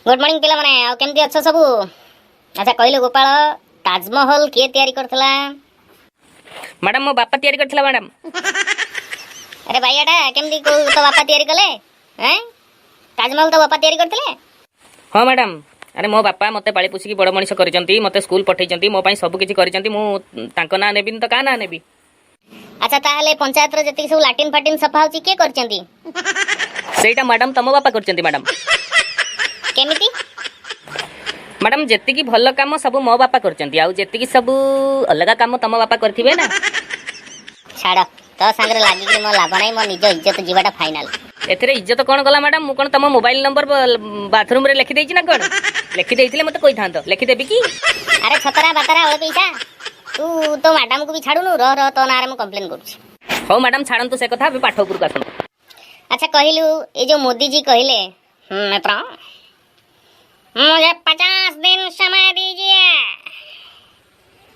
Good morning पिला माने आ केमती अच्छा सब। अच्छा कहलु गोपाल ताजमहल किए तैयारी करथला? मैडम मो बापा तैयारी करथला मैडम। अरे भाईयाटा केमती को तो बापा तैयारी कले हैं? ताजमहल तो बापा तैयारी करथले? हाँ मैडम, अरे मो बापा मते पाली पुसी बड़ मनीष करिसंती, मते स्कूल पठैसंती, मो पई सब किछि करिसंती। मु तांको ना नेबिन तो का ना नेबी। अच्छा ताहले पंचायत रो जति सब लैट्रिन फाटिन सफा होची के करचंती? सेटा मैडम तम बापा करचंती मैडम। केमिति? मैडम जेति की भल काम सब मो बापा करचंती, आ जेति की सब अलग काम तम बापा करथिबे ना। छाड़ तो संगे लागी कि मो लाभ नै, मो निज इज्जत जीवाटा फाइनल। एथरे इज्जत कोन गला मैडम? मु कोन तम मोबाइल नंबर बाथरूम रे लिखि देछि ना कोन? लिखि देथिले मते कहि थांतो, लिखि देबी की? अरे छतरा बातरा ओळ पैसा तू तो मैडम को भी छाडुनु, रह तो नारे मु कंप्लेन करूछी। हो मैडम छाड़ंतु से कथा, पाठ ऊपर का सुन। अच्छा कहलु ए जो मोदी जी कहले मित्र मुझे 50 दिन समय दीजिए,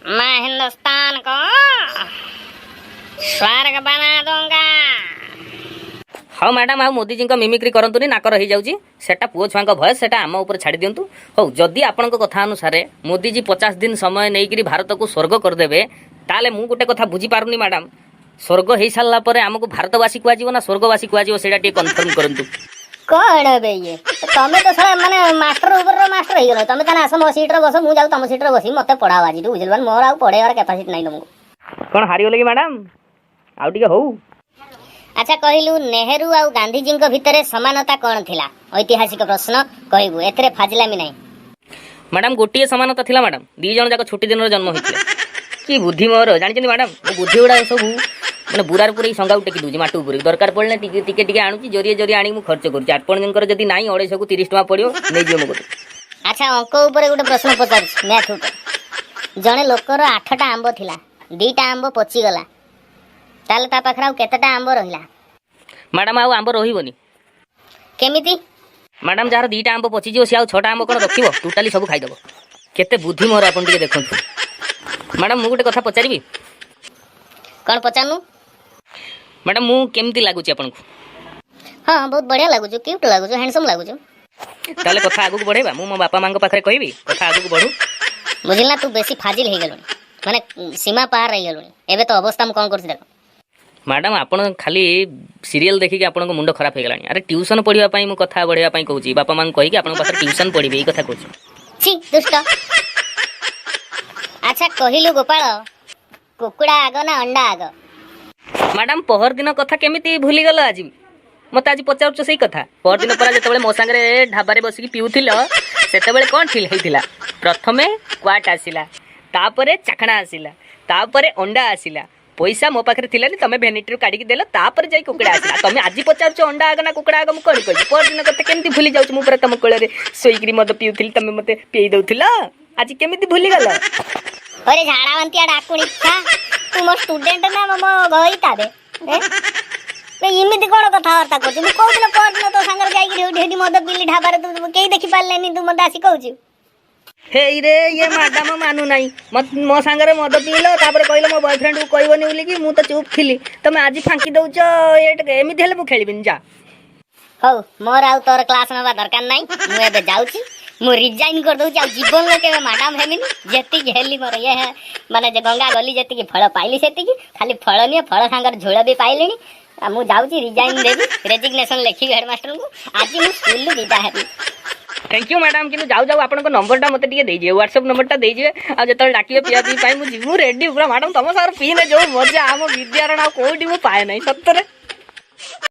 मैं हिंदुस्तान को स्वर्ग बना दूंगा। हाँ मैडम आ मोदी जी मिमिक्री करंतुनी, नाक रही जाउची सेटा पुओ छुआ भयस, सेटा आम ऊपर छाड़ी दिंतु। हो जदि आपण कथा अनुसार मोदी जी 50 दिन समय नहीं भारत को स्वर्ग करदेवे, ताले मु गोटे कथा बुझी पारुनी मैडम, स्वर्ग हो सारा पर आमको भारतवासी कहजिवो ना स्वर्गवासी कहजिवो, सेटा टे कन्फर्म करंतु। कौन बे ये तमे तो साला माने मास्टर ऊपर रो मास्टर हे गलो। तमे तने आसो मो सीट रे बसो, मु जाऊ तम सीट रे बसी, मते पढ़ावा जी बुझलबन। मोर आ पढ़ेवार कैपेसिटी नै तुमको। कोन हारि होले कि मैडम? आउ टिके हो। अच्छा कहलु नेहरू आ गांधी जी को भितरे समानता कोन थिला? ऐतिहासिक प्रश्न कहबू, एतरे फाजलामी नै। मैडम गोटिए समानता थिला मैडम, दी जण जाक छुट्टी दिन रो जन्म होइथिले। की बुद्धि मोर जानि छथि मैडम, ओ बुद्धि उडा सब माने बुरार पुरै संगा टेकी दूजी माटू पुरै, दरकार पड़ले टिके टिके टिके आणुची, जरिए जरिए आनी मु खर्च करूची। आपण जनकर जदी नाही 250 को 30 टका पड़ियो नै जियो मगो। अच्छा अंक ऊपर गोटे प्रश्न पचार मैथ ऊपर। जणे लोकर 8टा आंब थिला, 2टा आंब पची गला, ताले ता पाखरा केतेटा आंब रहिला? मैडम आ आंब रहिबोनी। केमिति? मैडम जार 2टा आंब पची जियो से आ 6टा आंब कोन रखिबो, टोटली सब खाइ दबो। केते बुद्धि मोर आपण टिके देखंतु। मैडम मु गोटे कथा पचारिबी? कोन पचारनु? मैडम मु केमती लागुची आपनको? हाँ बहुत बढ़िया लागुछु, क्यूट लागुछु, हैंडसम लागुछु। ताले कथा आगु को बढ़ेबा, मु मो बापा मांग पाखरे कहबी कथा आगु को बढ़ू। बुझिला तू बेसी फाजिल हे गेलुनी, माने सीमा पार रही गेलुनी। एबे तो अवस्था हम कोन करछि देखो। मैडम आपण खाली सीरियल देखि के आपनको मुंडो खराब हे गेलानी। अरे ट्यूशन पढिबा पई मु कथा बढ़ेबा पई कहूची, बापा मांग कहि के आपन पाखरे ट्यूशन पढिबे ई कथा कहूची। छी दुष्ट। अच्छा कहिलु गोपाल कुकुड़ा आग ना अंडा आग? मैडम पहर दिन कथा केमिति भूली गल? आज मत आज पचारुछ सही कथा। पहर दिन पर जतबेले मो संगे ढाबारे बसिकी पिउथिल सेतबेले कोन फिल हेतिला? प्रथमे क्वाट आसिला, तापरे चाखणा आसिला, तापरे अंडा आसिला। पैसा मो पाखरे थिलानी, तमे भेनिटी काढी के देलो, तापरे जाई कुकुड़ा आसिला। तमे आज पचारुछ अंडा आग ना कुकुड़ा आग? मु कोन कहि पहर दिन कथा केमिति भूली जाउछ? मु पर तम कोळे रे सोईकरी मद पिउथिल, तमे मते पिई दउथिला, आज केमिति भूली गल? अरे झाडावंतिया डाकुणी था, तू मो स्टूडेंट ना मो गई ताबे ए इमिति कोन कथा वार्ता करछ? मु कहू न पर न तो संगर जाई कि ढेडी मद पिली ढाबारे, तू केई देखि पालेनी, तू मद आसी कहूछ। हे रे ये मैडम मानु नाही, मत मो संगरे मद पिलो, तापर कहलो मो बॉयफ्रेंड को कहबोनी बोली कि मु तो चुप थिली, तमे आज फांकी दउछ एमिति हेले मु खेलिबिन जा। हौ मोर आउ तोर क्लास में बा दरकार नाही, मु एबे जाउची, मु रिजाइन कर दउची। आ जीवन में के मैडम हेमिनी जेति हेली मोर ये है माने जे गंगा गली जेति की फळ पाइली सेति की खाली फळ निय, फळ संगर झोळ भी पाइलेनी। आ मु जाउची रिजाइन देबी, रेजिग्नेशन लेखी हेडमास्टर को, आज मु स्कूल विदा हेबी। थैंक यू मैडम, किंतु जाऊ जाऊ आपन नंबरटा मते टिके देइजे, व्हाट्सएप नंबरटा देइजे। आ जतल डाकियो पिया पी पाई मु रेडी पूरा मैडम, तम सार पीने जो मजा आम विद्यारण कोठी मु पाए नाही सत्तरे।